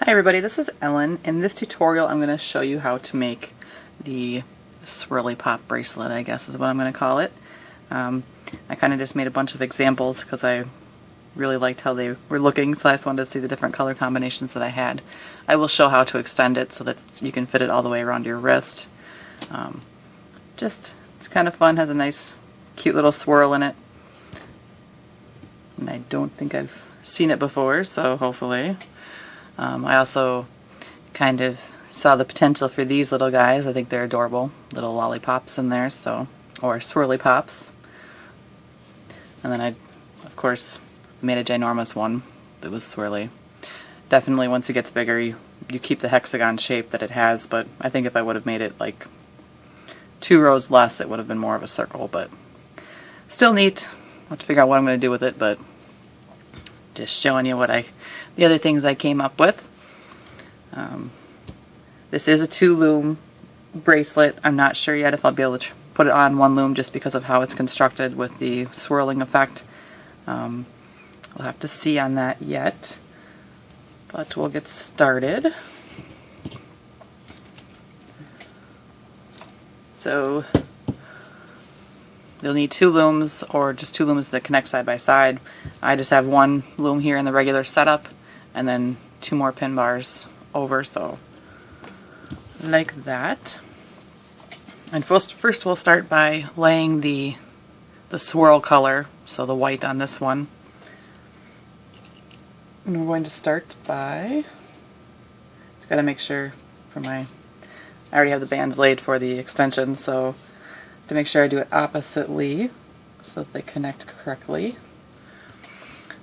Hi everybody, this is Ellen. In this tutorial I'm going to show you how to make the swirly pop bracelet, I guess is what I'm going to call it. I kind of just made a bunch of examples because I really liked how they were looking, so I just wanted to see the different color combinations that I had. I will show how to extend it so that you can fit it all the way around your wrist. It's kind of fun, has a nice cute little swirl in it. And I don't think I've seen it before, so hopefully. I also kind of saw the potential for these little guys. I think they're adorable. Little lollipops in there, or swirly pops. And then I, of course, made a ginormous one that was swirly. Definitely once it gets bigger, you keep the hexagon shape that it has, but I think if I would have made it like 2 rows less, it would have been more of a circle, but still neat. I'll have to figure out what I'm going to do with it, but just showing you the other things I came up with. This is a 2 loom bracelet. I'm not sure yet if I'll be able to put it on 1 loom just because of how it's constructed with the swirling effect. We'll have to see on that yet, but we'll get started. So you'll need 2 looms, or just 2 looms that connect side by side. I just have 1 loom here in the regular setup, and then 2 more pin bars over, so like that. And first we'll start by laying the swirl color, so the white on this one. And we're going to start by, just got to make sure I already have the bands laid for the extensions, so to make sure I do it oppositely so that they connect correctly.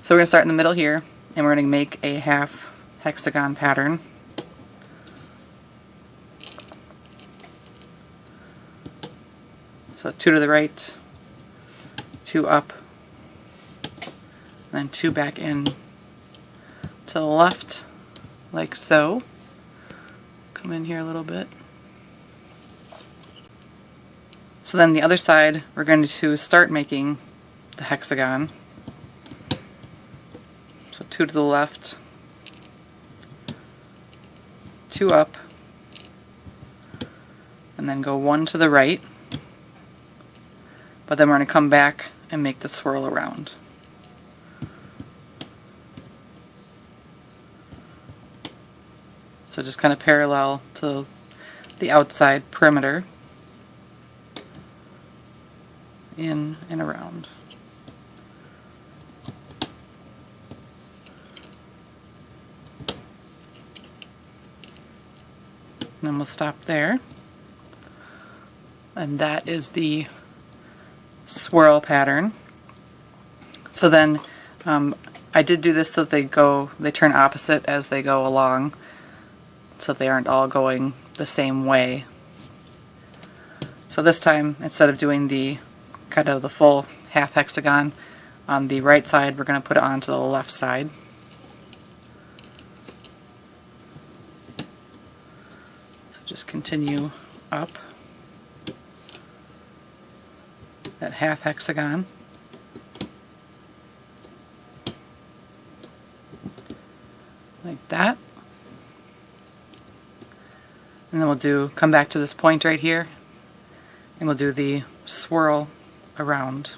So we're going to start in the middle here, and we're going to make a half hexagon pattern. So 2 to the right, 2 up, then 2 back in to the left, like so. Come in here a little bit. So then the other side, we're going to start making the hexagon. So 2 to the left, 2 up, and then go 1 to the right. But then we're going to come back and make the swirl around. So just kind of parallel to the outside perimeter. In and around. And then we'll stop there. And that is the swirl pattern. So then I did do this so that they turn opposite as they go along, so they aren't all going the same way. So this time, instead of doing the kind of the full half hexagon on the right side, we're going to put it onto the left side. So just continue up that half hexagon. Like that. And then we'll come back to this point right here, and we'll do the swirl around.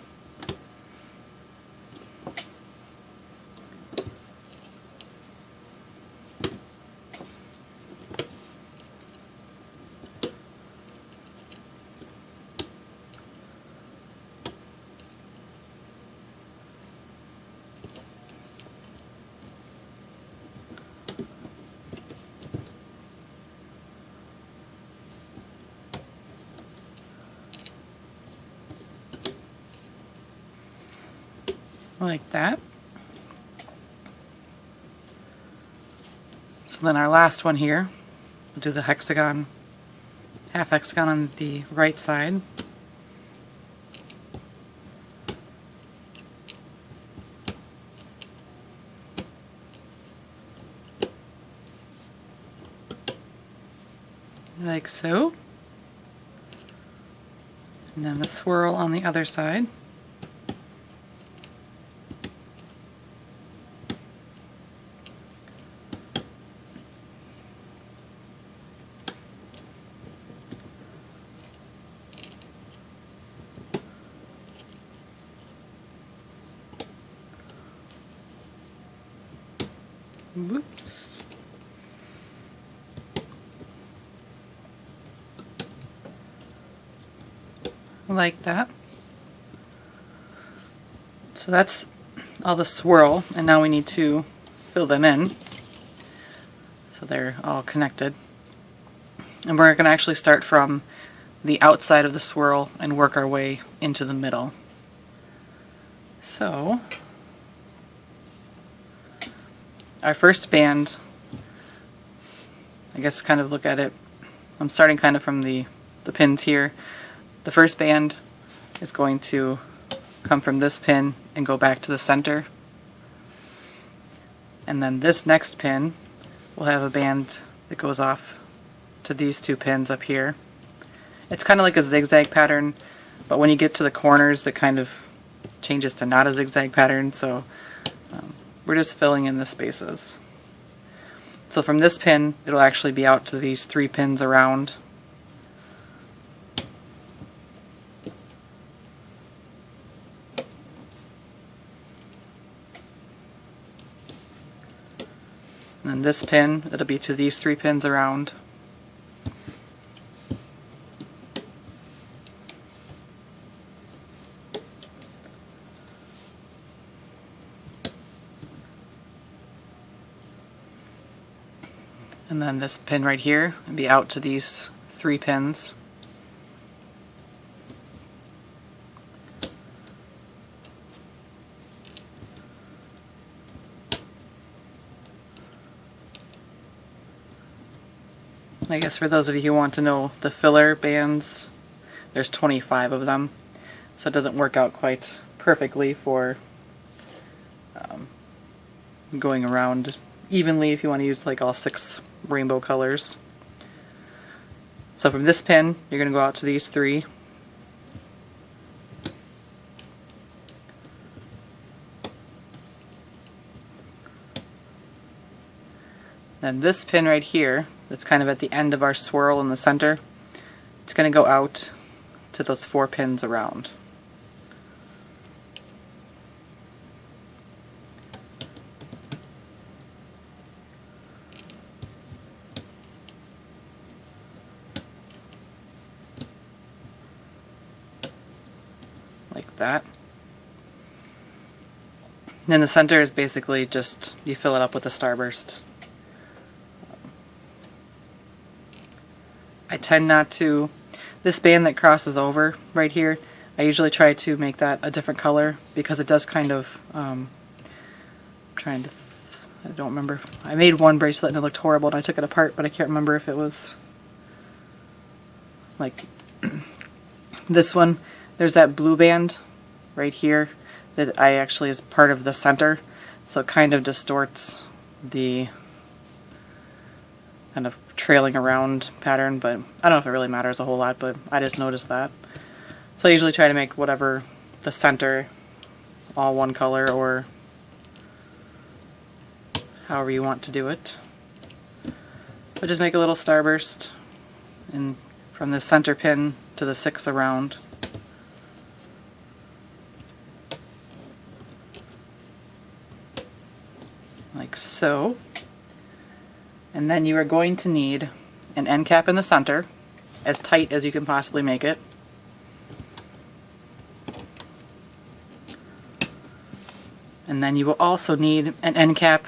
Like that. So then our last one here, we'll do the hexagon, half hexagon on the right side. Like so. And then the swirl on the other side. Whoops. Like that. So that's all the swirl, and now we need to fill them in so they're all connected. And we're going to actually start from the outside of the swirl and work our way into the middle. So our first band, I guess kind of look at it, I'm starting kind of from the pins here. The first band is going to come from this pin and go back to the center. And then this next pin will have a band that goes off to these two pins up here. It's kind of like a zigzag pattern, but when you get to the corners it kind of changes to not a zigzag pattern, so we're just filling in the spaces. So from this pin it'll actually be out to these three pins around. And then this pin, it'll be to these three pins around. And then this pin right here will be out to these three pins. I guess for those of you who want to know the filler bands, there's 25 of them, so it doesn't work out quite perfectly for going around evenly if you want to use like all 6 rainbow colors. So from this pin, you're going to go out to these three. Then this pin right here, that's kind of at the end of our swirl in the center, it's going to go out to those 4 pins around. Like that. And then the center is basically just, you fill it up with a starburst. I tend not to, this band that crosses over right here, I usually try to make that a different color because it does kind of, I don't remember, I made one bracelet and it looked horrible and I took it apart, but I can't remember if it was like this one. There's that blue band right here that I actually is part of the center, so it kind of distorts the kind of trailing around pattern, but I don't know if it really matters a whole lot, but I just noticed that. So I usually try to make whatever the center all one color, or however you want to do it. But just make a little starburst and from the center pin to the 6 around. Like so. And then you are going to need an end cap in the center, as tight as you can possibly make it. And then you will also need an end cap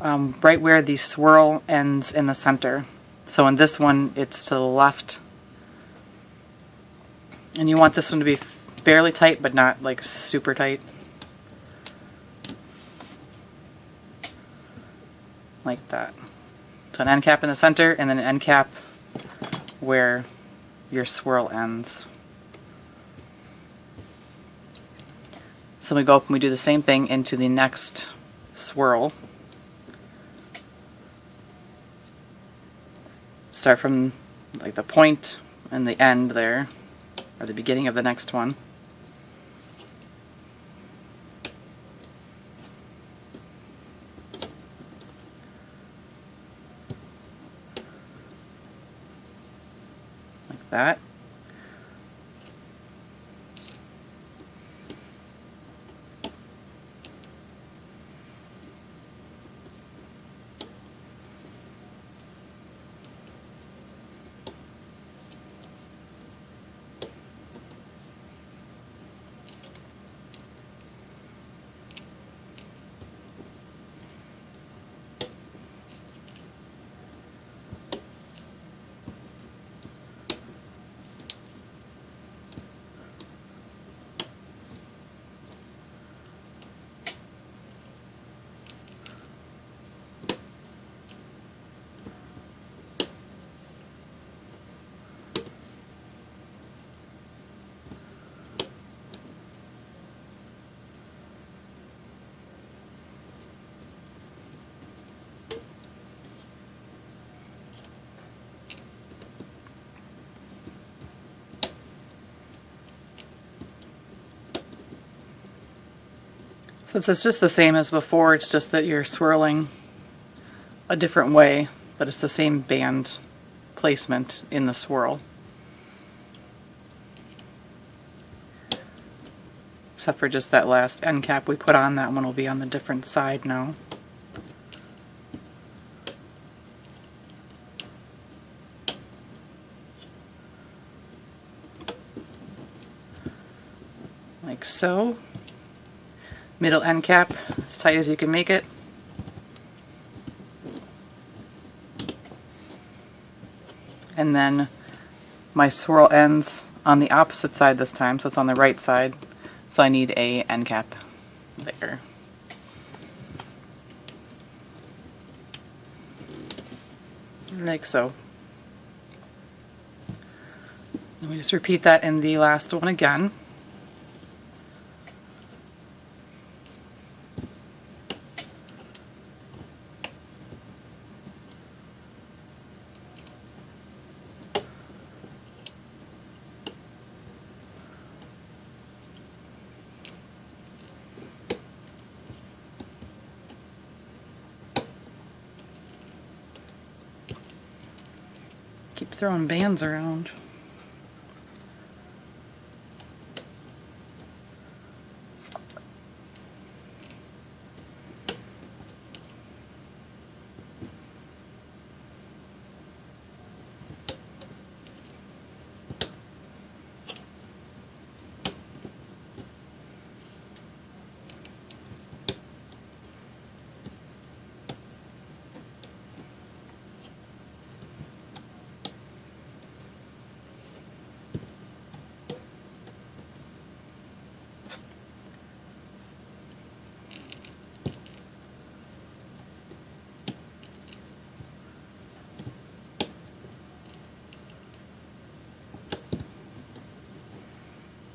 right where the swirl ends in the center. So in this one, it's to the left. And you want this one to be fairly tight, but not like super tight. Like that. So an end cap in the center, and then an end cap where your swirl ends. So we go up and we do the same thing into the next swirl. Start from like the point and the end there, or the beginning of the next one. That. So it's just the same as before, it's just that you're swirling a different way, but it's the same band placement in the swirl. Except for just that last end cap we put on, that one will be on the different side now. Like so. Middle end cap as tight as you can make it. And then my swirl ends on the opposite side this time, so it's on the right side. So I need a end cap there. Like so. And we just repeat that in the last one again. Keep throwing bands around.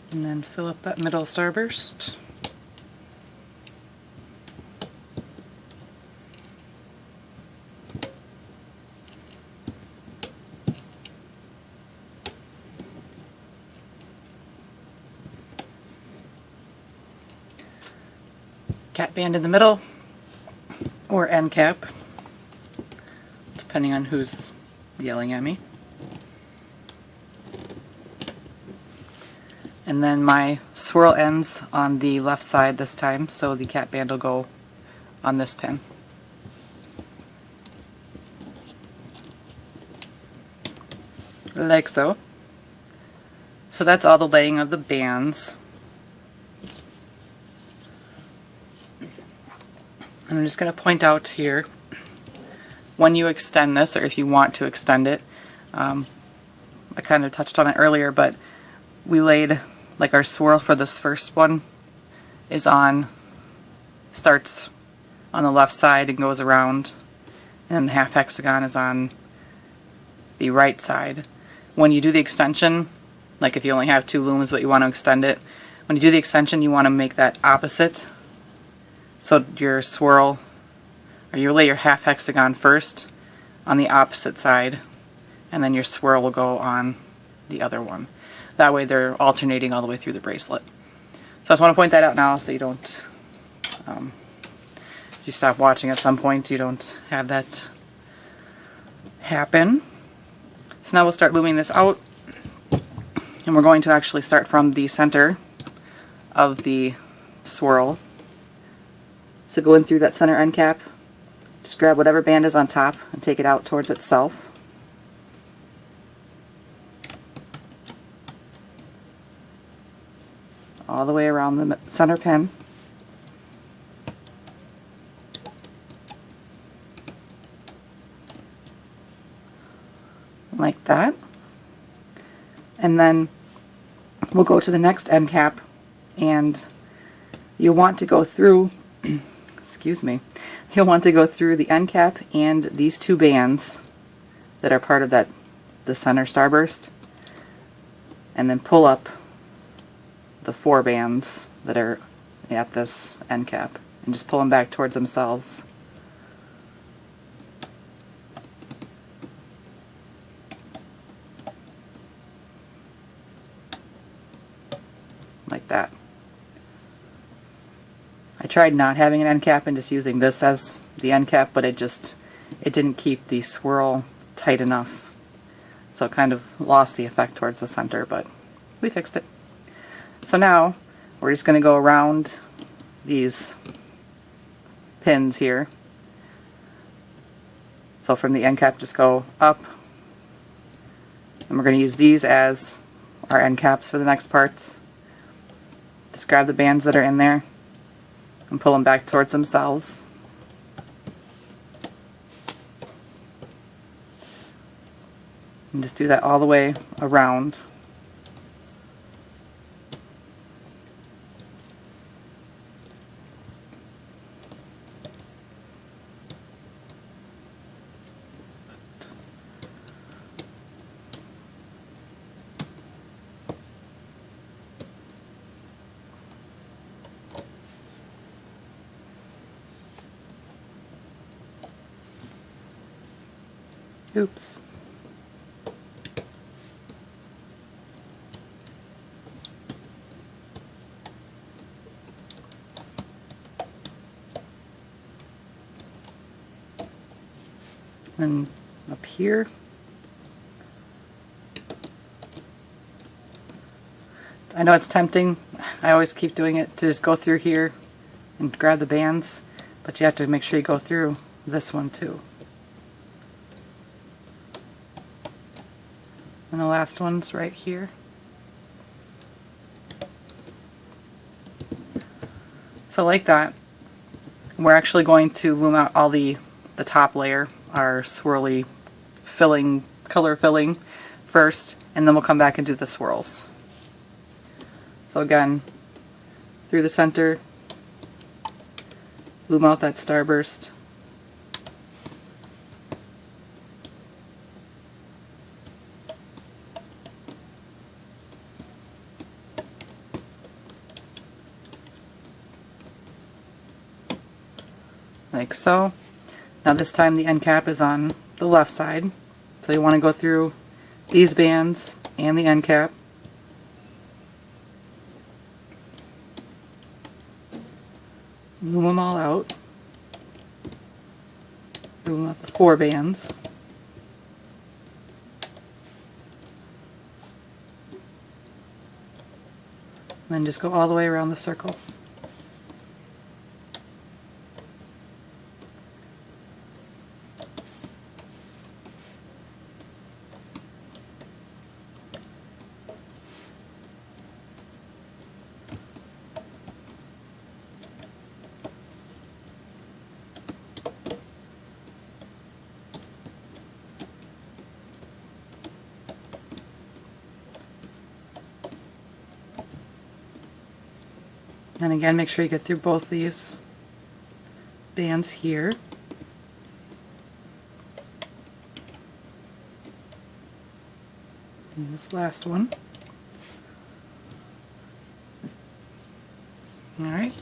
And then fill up that middle starburst. Cap band in the middle, or end cap, depending on who's yelling at me. And then my swirl ends on the left side this time, so the cap band will go on this pin. Like so. So that's all the laying of the bands. And I'm just going to point out here, when you extend this, or if you want to extend it, I kind of touched on it earlier, but we laid, like our swirl for this first one starts on the left side and goes around, and then the half hexagon is on the right side. When you do the extension, like if you only have 2 looms but you want to extend it, when you do the extension you want to make that opposite. So your swirl, or you lay your half hexagon first on the opposite side, and then your swirl will go on the other one. That way they're alternating all the way through the bracelet. So I just want to point that out now so you don't, if you stop watching at some point, you don't have that happen. So now we'll start looming this out, and we're going to actually start from the center of the swirl. So go in through that center end cap, just grab whatever band is on top and take it out towards itself. All the way around the center pin. Like that. And then we'll go to the next end cap, and you'll want to go through excuse me, you'll want to go through the end cap and these 2 bands that are part of the center starburst, and then pull up the 4 bands that are at this end cap and just pull them back towards themselves. Like that. I tried not having an end cap and just using this as the end cap, but it didn't keep the swirl tight enough. So it kind of lost the effect towards the center, but we fixed it. So now we're just going to go around these pins here. So from the end cap, just go up. And we're going to use these as our end caps for the next parts. Just grab the bands that are in there and pull them back towards themselves. And just do that all the way around. Oops. Then up here, I know it's tempting, I always keep doing it, to just go through here and grab the bands, but you have to make sure you go through this one too. And the last one's right here. So like that, we're actually going to loom out all the top layer, our swirly filling, color filling first, and then we'll come back and do the swirls. So again, through the center, loom out that starburst. Like so. Now this time the end cap is on the left side, so you want to go through these bands and the end cap. Loom them all out. Loom out the 4 bands. And then just go all the way around the circle. And again, make sure you get through both these bands here. And this last one. Alright,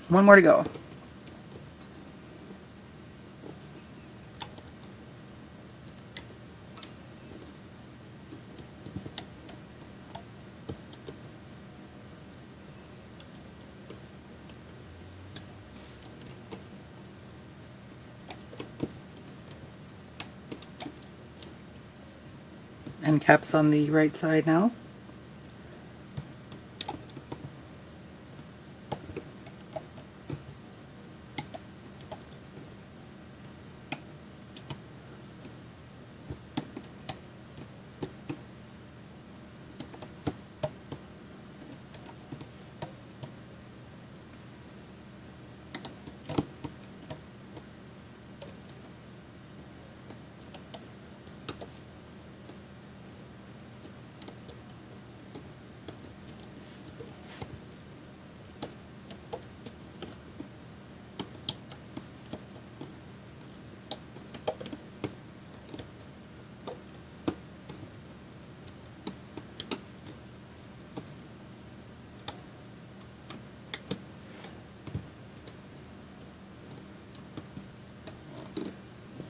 one more to go. End caps on the right side now.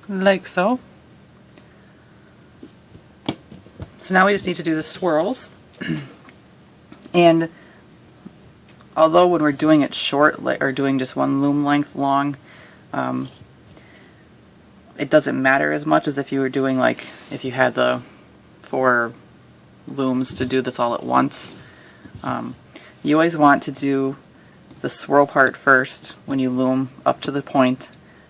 Like so. So now we just need to do the swirls. And although when we're doing it short, or doing just one loom length long, it doesn't matter as much as if you were doing, like, if you had the 4 looms to do this all at once. You always want to do the swirl part first when you loom up to the point,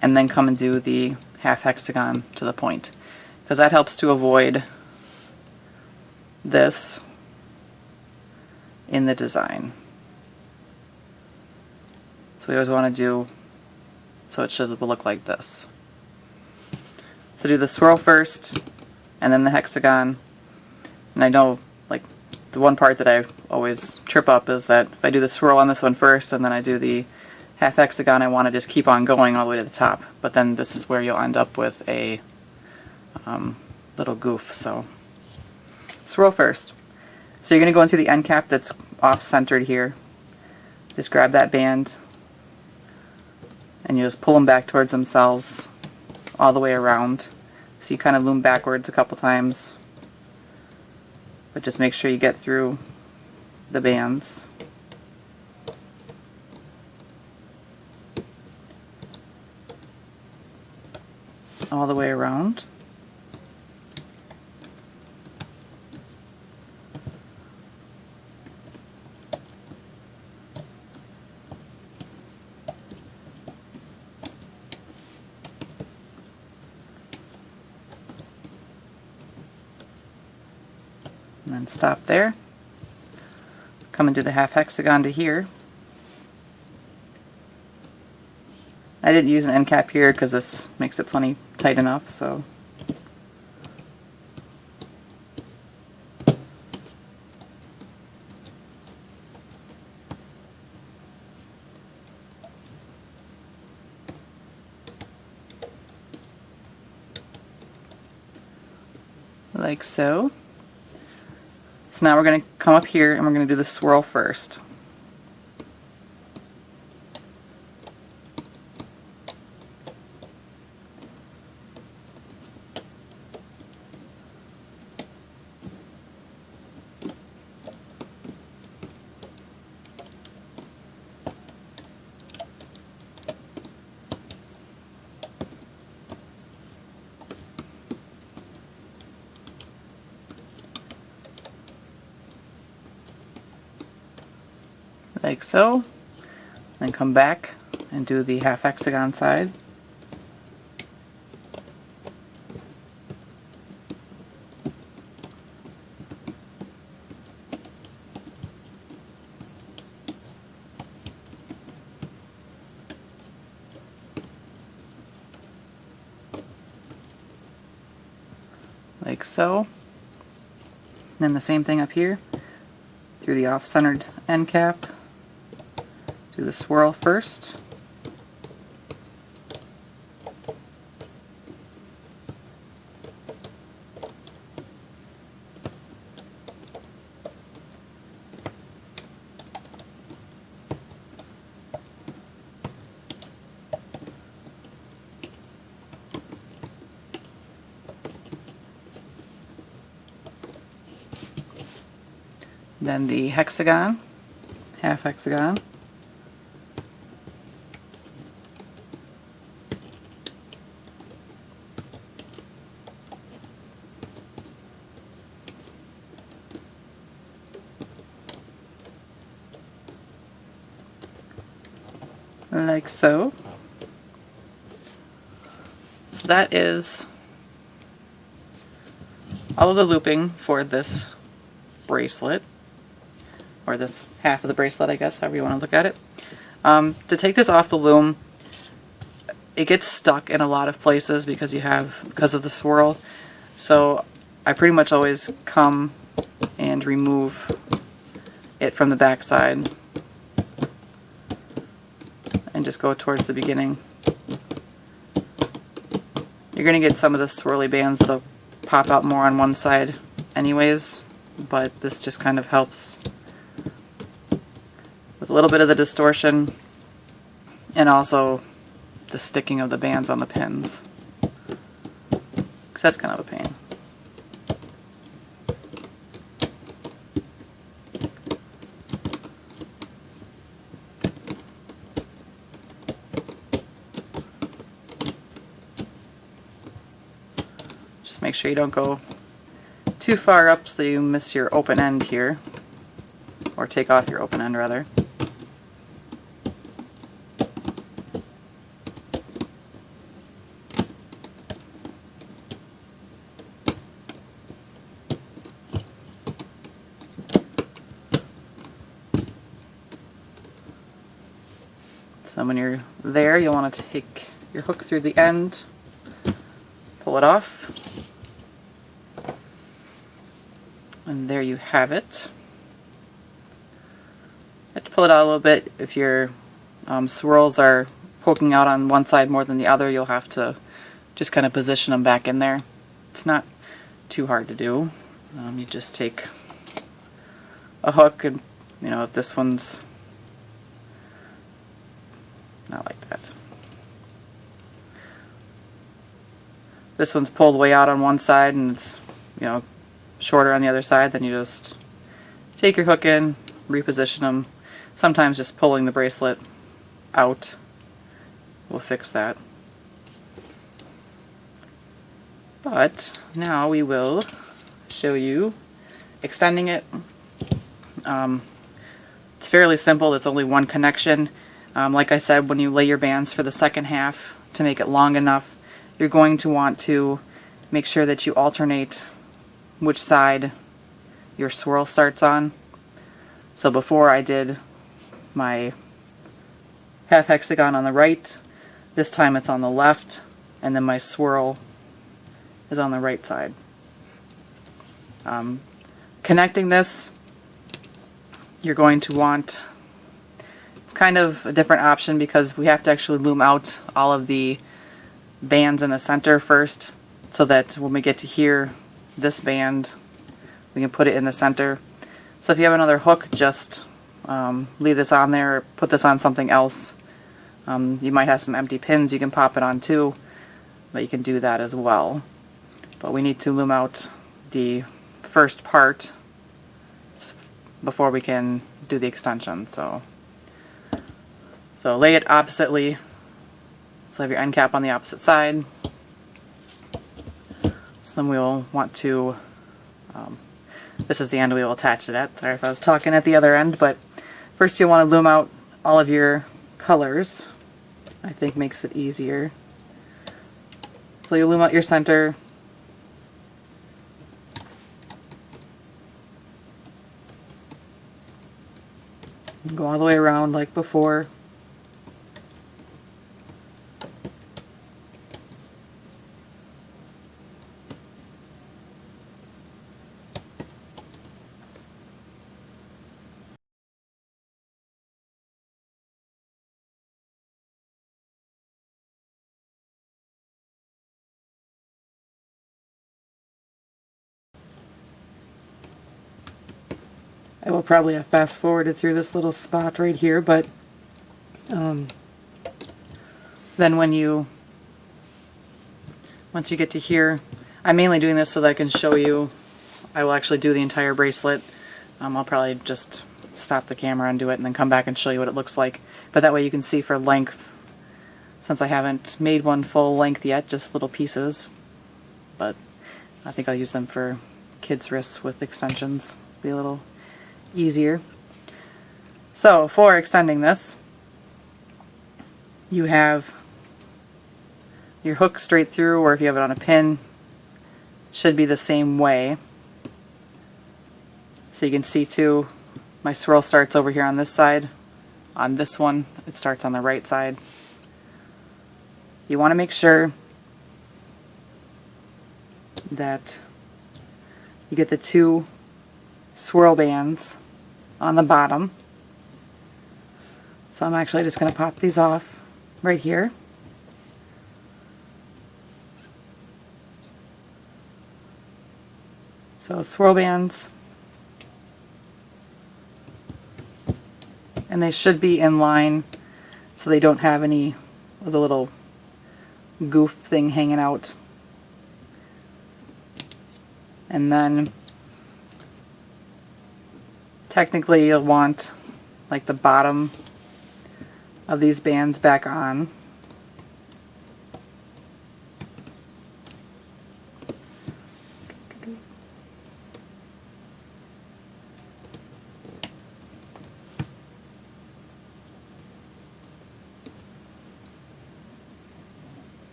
and then come and do the half hexagon to the point, because that helps to avoid this in the design. So we always want to do, so it should look like this. So do the swirl first, and then the hexagon. And I know, like, the one part that I always trip up is that if I do the swirl on this one first, and then I do the half hexagon, I want to just keep on going all the way to the top. But then this is where you'll end up with a little goof. So swirl first. So you're going to go into the end cap that's off-centered here. Just grab that band, and you just pull them back towards themselves all the way around. So you kind of loom backwards a couple times, but just make sure you get through the bands. All the way around. And then stop there. Come and do the half hexagon to here. I didn't use an end cap here because this makes it plenty tight enough, so like so. So now we're going to come up here and we're going to do the swirl first. Like so, then come back and do the half hexagon side. Like so. Then the same thing up here through the off-centered end cap. Do the swirl first. Then the hexagon, half hexagon. Like so. So that is all of the looping for this bracelet, or this half of the bracelet, I guess, however you want to look at it. To take this off the loom, it gets stuck in a lot of places because of the swirl. So I pretty much always come and remove it from the back side and just go towards the beginning. You're going to get some of the swirly bands that'll pop out more on one side anyways, but this just kind of helps with a little bit of the distortion and also the sticking of the bands on the pins, because that's kind of a pain. Just make sure you don't go too far up so you miss your open end here, or take off your open end rather. So when you're there, you'll want to take your hook through the end, pull it off, and there you have it. You have to pull it out a little bit. If your swirls are poking out on one side more than the other, you'll have to just kind of position them back in there. It's not too hard to do. You just take a hook and, you know, if this one's not like that. This one's pulled way out on one side and it's, you know, shorter on the other side, then you just take your hook in, reposition them. Sometimes just pulling the bracelet out will fix that. But now we will show you extending it. It's fairly simple. It's only one connection. Like I said, when you lay your bands for the second half to make it long enough, you're going to want to make sure that you alternate which side your swirl starts on. So before I did my half hexagon on the right, this time it's on the left, and then my swirl is on the right side. Connecting this, you're going to want, it's kind of a different option because we have to actually loom out all of the bands in the center first, so that when we get to here, this band, we can put it in the center. So if you have another hook, just leave this on there, or put this on something else. You might have some empty pins you can pop it on too, but you can do that as well. But we need to loom out the first part before we can do the extension. So lay it oppositely. So have your end cap on the opposite side. So then we'll want to, this is the end we will attach to that. Sorry if I was talking at the other end, but first you'll want to loom out all of your colors. I think makes it easier. So you loom out your center. Go all the way around like before. I will probably have fast forwarded through this little spot right here, but then once you get to here, I'm mainly doing this so that I can show you. I will actually do the entire bracelet. I'll probably just stop the camera and do it and then come back and show you what it looks like. But that way you can see for length, since I haven't made one full length yet, just little pieces. But I think I'll use them for kids' wrists with extensions. Be a little easier. So for extending this, you have your hook straight through, or if you have it on a pin, it should be the same way. So you can see too, my swirl starts over here on this side. On this one, it starts on the right side. You want to make sure that you get the two swirl bands on the bottom. So I'm actually just going to pop these off right here. So swirl bands, and they should be in line so they don't have any of the little goof thing hanging out. And then technically you'll want like the bottom of these bands back on.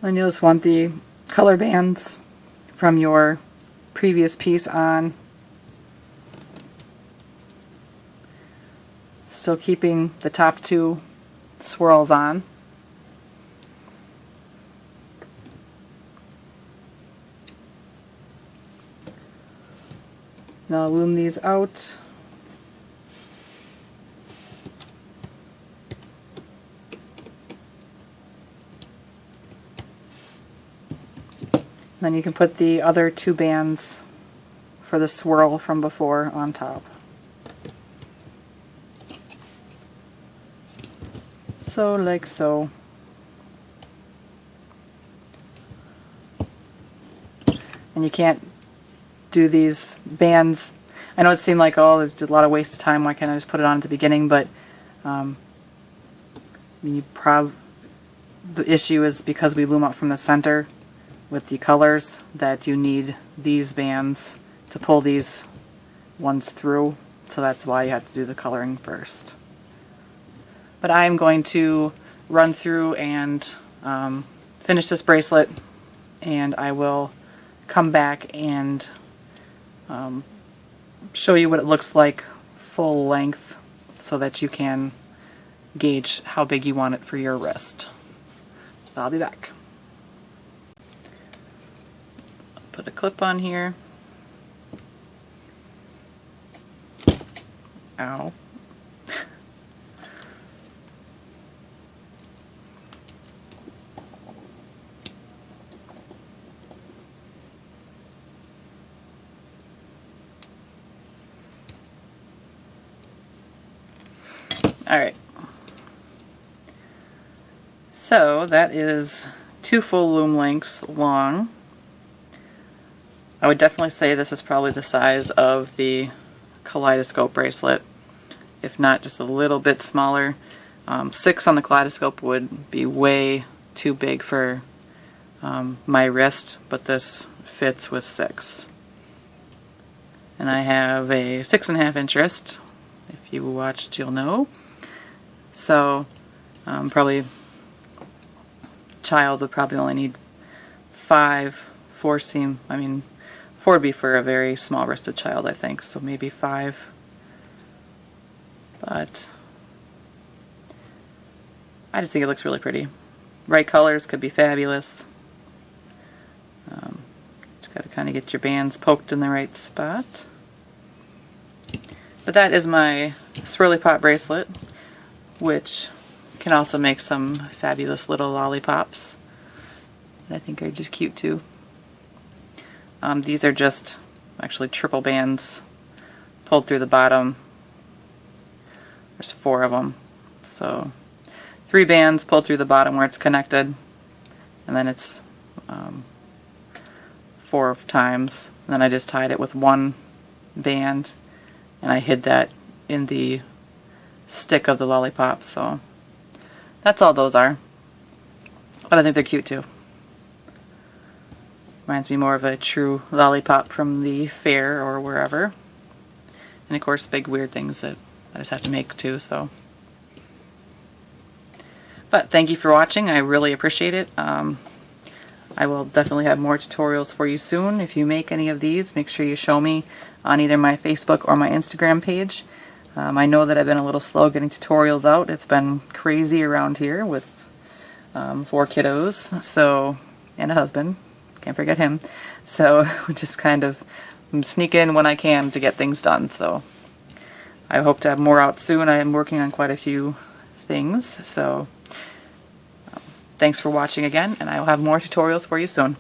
Then you'll just want the color bands from your previous piece on. Still keeping the top two swirls on. Now I'll loom these out. Then you can put the other two bands for the swirl from before on top. So, like so. And you can't do these bands. I know it seemed like, oh, there's a lot of waste of time, why can't I just put it on at the beginning, but the issue is because we loom up from the center with the colors that you need these bands to pull these ones through, so that's why you have to do the coloring first. But I'm going to run through and finish this bracelet, and I will come back and show you what it looks like full length so that you can gauge how big you want it for your wrist. So I'll be back. Put a clip on here. Ow. Alright. So that is 2 full loom lengths long. I would definitely say this is probably the size of the kaleidoscope bracelet, if not just a little bit smaller. 6 on the kaleidoscope would be way too big for my wrist, but this fits with 6. And I have a 6.5 inch wrist. If you watched, you'll know. So probably child would probably only need 5 4 seam. I mean, 4 would be for a very small wristed child, I think, so maybe 5. But I just think it looks really pretty. Right colors could be fabulous. Just got to kind of get your bands poked in the right spot. But that is my Swirly Pop bracelet, which can also make some fabulous little lollipops that I think are just cute too. These are just actually triple bands pulled through the bottom. There's 4 of them. So 3 bands pulled through the bottom where it's connected, and then it's 4 times. And then I just tied it with 1 band, and I hid that in the stick of the lollipop. So that's all those are. But I think they're cute too. Reminds me more of a true lollipop from the fair or wherever. And of course big weird things that I just have to make too, so. But thank you for watching. I really appreciate it. I will definitely have more tutorials for you soon. If you make any of these, make sure you show me on either my Facebook or my Instagram page. I know that I've been a little slow getting tutorials out. It's been crazy around here with 4 kiddos, so, and a husband. Can't forget him. So just kind of sneak in when I can to get things done. So I hope to have more out soon. I am working on quite a few things. So thanks for watching again, and I will have more tutorials for you soon.